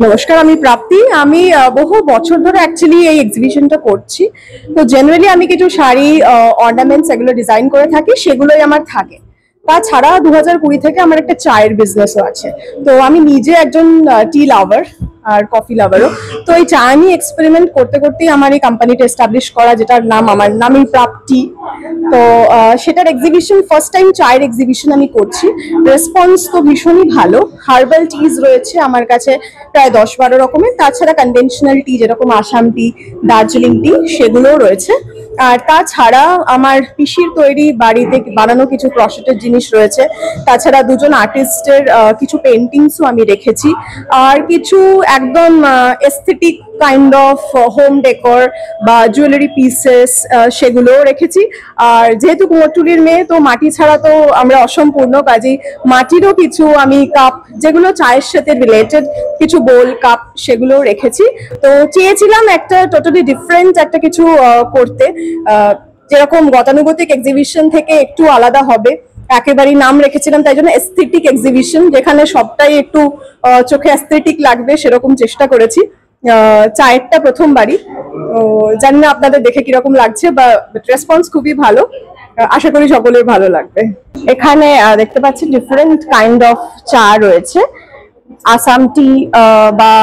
নমস্কার, আমি প্রাপ্তি। আমি বহু বছর ধরে অ্যাকচুয়ালি এই এক্সিবিশনটা করছি। তো জেনারেলি আমি কিছু শাড়ি অর্নামেন্টস এগুলো ডিজাইন করে থাকি, সেগুলোই আমার থাকে। তাছাড়া 2020 থেকে আমার একটা চায়ের বিজনেসও আছে। তো আমি নিজে একজন টি লাভার আর কফি লাভারও। তো এই চা নিয়ে এক্সপেরিমেন্ট করতে করতেই আমার এই কোম্পানিটা এস্টাবলিশ করা, যেটার নাম আমার নামই প্রাপ্তি। তো সেটার এক্সিবিশন ফার্স্ট টাইম চায়ের এক্সিবিশন আমি করছি। রেসপন্স তো ভীষণই ভালো। হার্বাল টিজ রয়েছে আমার কাছে প্রায় 10-12 রকমের। তাছাড়া কনভেনশনাল টি যেরকম আসাম টি, দার্জিলিং টি, সেগুলোও রয়েছে। আর তাছাড়া আমার পিসির তৈরি বাড়িতে বানানো কিছু ক্রশেটের জিনিস রয়েছে। তাছাড়া দুজন আর্টিস্টের কিছু পেন্টিংসও আমি রেখেছি। আর কিছু একদম aesthetic kind of home decor বা জুয়েলারি পিসেস সেগুলোও রেখেছি। আর যেহেতু কুমোরটুলির মেয়ে, তো মাটি ছাড়া তো আমরা অসম্পূর্ণ, কাজেই মাটিরও কিছু আমি কাপ, যেগুলো চায়ের সাথে রিলেটেড, কিছু বোল কাপ, সেগুলোও রেখেছি। তো চেয়েছিলাম একটা টোটালি ডিফারেন্ট একটা কিছু করতে, যেরকম গতানুগতিক এক্সিবিশন থেকে একটু আলাদা হবে। একেবারেই নাম রেখেছিলাম তাই জন্য এস্থেটিক এক্সিবিশন, যেখানে সবটাই একটু চোখে এস্থেটিক লাগবে সেরকম চেষ্টা করেছি। চায়েরটা প্রথমবারই। জানি না আপনাদের দেখে কিরকম লাগছে, বা রেসপন্স খুবই ভালো। আশা করি সকলের ভালো লাগবে। এখানে দেখতে পাচ্ছি ডিফারেন্ট কাইন্ড অফ চা রয়েছে। আসাম টি বা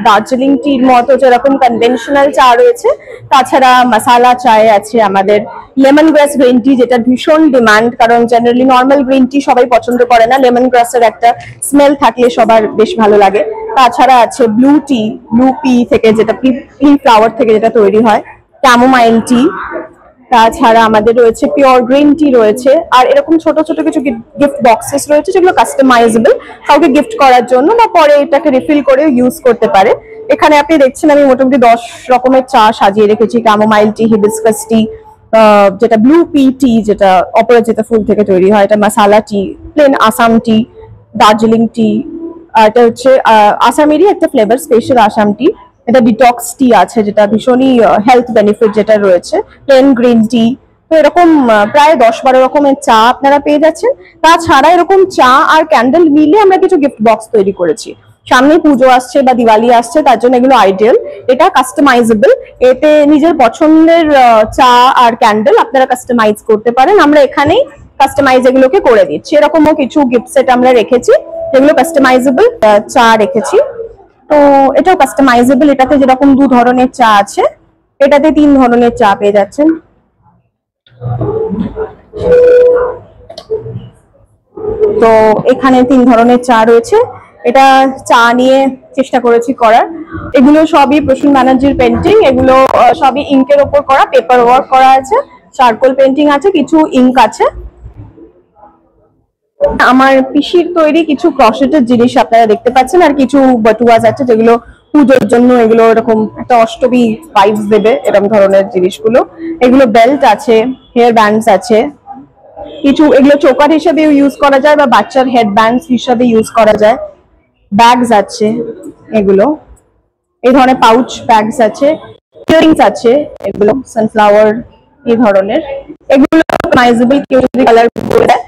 দার্জিলিং টির মতো যেরকম কনভেনশনাল চা রয়েছে, তাছাড়া মশালা চায় আছে আমাদের লেমন গ্রাস গ্রিন টি, যেটা ভীষণ ডিমান্ড, কারণ জেনারেলি নর্মাল গ্রিন টি সবাই পছন্দ করে না, লেমন গ্রাসের একটা স্মেল থাকলে সবার বেশ ভালো লাগে। তাছাড়া আছে ব্লু টি, ব্লু পি থেকে, যেটা পি ফ্লাওয়ার থেকে যেটা তৈরি হয়, ক্যামোমাইল টি। তাছাড়া আমাদের রয়েছে পিওর গ্রিন টি রয়েছে। আর এরকম ছোট ছোট কিছু গিফট বক্সেস রয়েছে, যেগুলো কাস্টমাইজেবল, কাউকে গিফট করার জন্য বা পরে এটাকে রিফিল করে ইউজ করতে পারে। এখানে আপনি দেখছেন আমি মোটামুটি 10 রকমের চা সাজিয়ে রেখেছি। ক্যামোমাইল টি, হিবিস্কাস টি, যেটা ব্লু পি টি, যেটা অপরাজিতা ফুল থেকে তৈরি হয়, এটা মশালা টি, প্লেন আসাম টি, দার্জিলিং টি। এটা হচ্ছে আসামেরই একটা ফ্লেভার, স্পেশাল আসাম টি। এটা ডিটক্স টি আছে, যেটা ভীষণই হেলথ বেনিফিট যেটা রয়েছে, প্লেন গ্রিন টি। তো এরকম প্রায় 10-12 রকমের চা আপনারা পেয়ে যাচ্ছেন। তাছাড়া এরকম চা আর ক্যান্ডেল মিলে আমরা কিছু গিফট বক্স তৈরি করেছি। সামনে পুজো আসছে বা দিওয়ালি আসছে, তার জন্য এগুলো আইডিয়াল। এটা কাস্টমাইজেবল, এতে নিজের পছন্দের চা আর ক্যান্ডেল আপনারা কাস্টমাইজ করতে পারেন। আমরা এখানেই কাস্টমাইজ এগুলোকে করে দিচ্ছি। এরকমও কিছু গিফট সেট আমরা রেখেছি, যেগুলো কাস্টমাইজেবল চা রেখেছি। তো এটাও কাস্টমাইজেবল। এটাতে যেরকম 2 ধরনের চা আছে, এটাতে 3 ধরনের চা পেয়ে যাচ্ছেন। তো এখানে 3 ধরনের চা রয়েছে। এটা চা নিয়ে চেষ্টা করেছি করার। এগুলো সবই প্রসূন ব্যানার্জির পেন্টিং, এগুলো সবই ইঙ্কের ওপর করা, পেপার ওয়ার্ক করা আছে, চারকোল পেন্টিং আছে, কিছু ইঙ্ক আছে। আমার পিসির তৈরি কিছু ক্রশেটের জিনিস আপনারা দেখতে পাচ্ছেন, আর কিছু বটুয়াজ আছে, যেগুলো পুজোর জন্য, এগুলো এরকম একটা অষ্টমী ভাইবস দেবে, এরকম ধরনের জিনিসগুলো। এগুলো বেল্ট আছে, হেয়ার ব্যান্ডস আছে কিছু, এগুলো চোকার হিসেবে ইউজ করা যায় বা বাচ্চার হেড ব্যান্ডস হিসেবে ইউজ করা যায়। ব্যাগস আছে, এগুলো এই ধরনের পাউচ ব্যাগস আছে। ইয়ারিংস আছে, এগুলো সানফ্লাওয়ার এই ধরনের। এগুলো কাস্টমাইজেবল, কেউ যদি কালার করে দেয়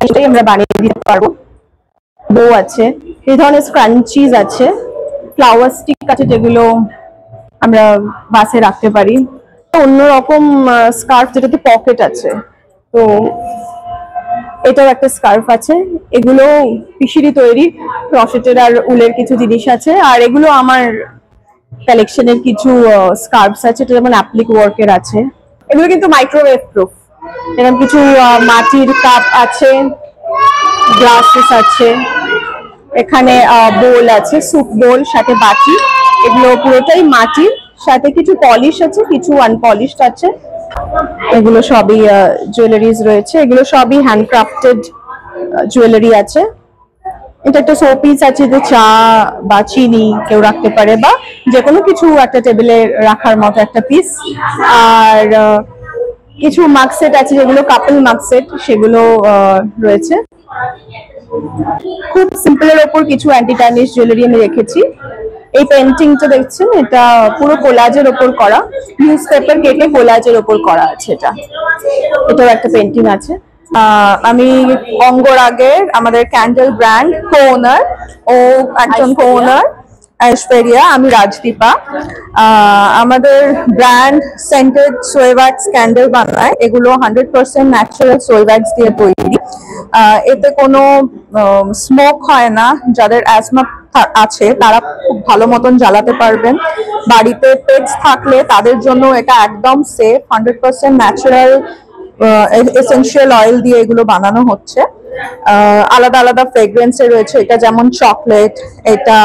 সেটাই আমরা বানিয়ে দিতে পারবো। বো আছে, এই ধরনের স্ক্রাঞ্চিজ আছে, ফ্লাওয়ার স্টিক আছে, যেগুলো আমরা বাসে রাখতে পারি। অন্যরকম স্কার্ফ, যেটাতে পকেট আছে, তো এটাও একটা স্কার্ফ আছে। এগুলো পিসিরই তৈরি, ক্রশেটের আর উলের কিছু জিনিস আছে। আর এগুলো আমার কালেকশনের কিছু স্কার্ফস আছে, এটা যেমন অ্যাপ্লিক ওয়ার্কের আছে। এগুলো কিন্তু মাইক্রোওয়েভ প্রুফ। এরকম কিছু মাটির কাপ আছে, গ্লাসেস আছে, এখানে বোল আছে, স্যুপ বোল, সাথে বাটি। এগুলো পুরোটাই মাটির, সাথে কিছু পলিশ আছে, কিছু আনপলিশড আছে। এগুলো সবই জুয়েলারিজ রয়েছে, এগুলো সবই হ্যান্ডক্রাফটেড জুয়েলারি আছে। এটা একটা শোপিস আছে, যে চা বা চিনি কেউ রাখতে পারে, বা যে কোনো কিছু একটা টেবিলে রাখার মতো একটা পিস। আর কিছু মাগ সেট আছে, যেগুলো কাপল মাগ সেট, সেগুলো রয়েছে। খুব সিম্পলের ওপর কিছু অ্যান্টি টার্নিশ জুয়েলারি আমি রেখেছি। এই পেন্টিংটা দেখছেন, এটা পুরো কোলাজের ওপর করা, নিউজ পেপার কেটে কোলাজের ওপর করা আছে। এটাও একটা পেন্টিং আছে। আমি অঙ্গরাগের আমাদের ক্যান্ডেল ব্র্যান্ড কো-ওনার, ও একজন কো-ওনার। ঐশ্বরিয়া, আমি রাজদীপা। আমাদের brand scented sow wax candle বানায়, এগুলো 100% ন্যাচারাল সোয়ে ওয়্যাক্স দিয়ে তৈরি। এতে কোনো স্মোক হয় না, যাদের অ্যাজমা আছে তারা খুব ভালো মতন জ্বালাতে পারবেন। বাড়িতে পেটস থাকলে তাদের জন্য এটা একদম সেফ, 100% ন্যাচারাল এসেনশিয়াল অয়েল দিয়ে এগুলো বানানো হচ্ছে। আলাদা আলাদা ফ্রেগ্রেন্সে রয়েছে, এটা যেমন চকলেট, এটা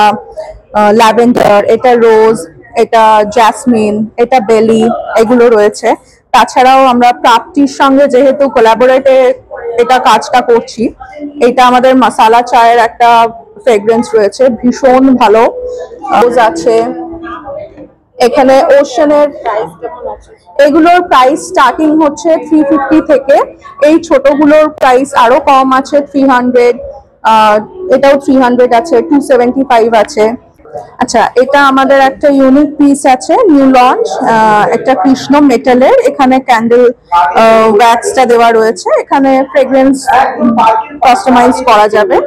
ল্যাভেন্ডার, এটা রোজ, এটা জ্যাসমিন, এটা বেলি, এগুলো রয়েছে। তাছাড়াও আমরা প্রাপ্তির সঙ্গে যেহেতু কোলাবোরেটে এটা কাজটা করছি, এটা আমাদের মশালা চায়ের একটা ফ্রেগ্রেন্স রয়েছে, ভীষণ ভালো। রোজ আছে এখানে, ওশানের। এগুলোর প্রাইস স্টার্টিং হচ্ছে 350 থেকে, এই ছোটগুলোর প্রাইস আরো কম আছে, 300, এটাও 300 আছে, 275 আছে। আচ্ছা, এটা আমাদের একটা ইউনিক পিস আছে, নিউ লঞ্চ, একটা কৃষ্ণ মেটালের, এখানে ক্যান্ডেল ওয়্যাক্সটা দেওয়া রয়েছে, এখানে ফ্রেগ্রেন্স কাস্টমাইজ করা যাবে।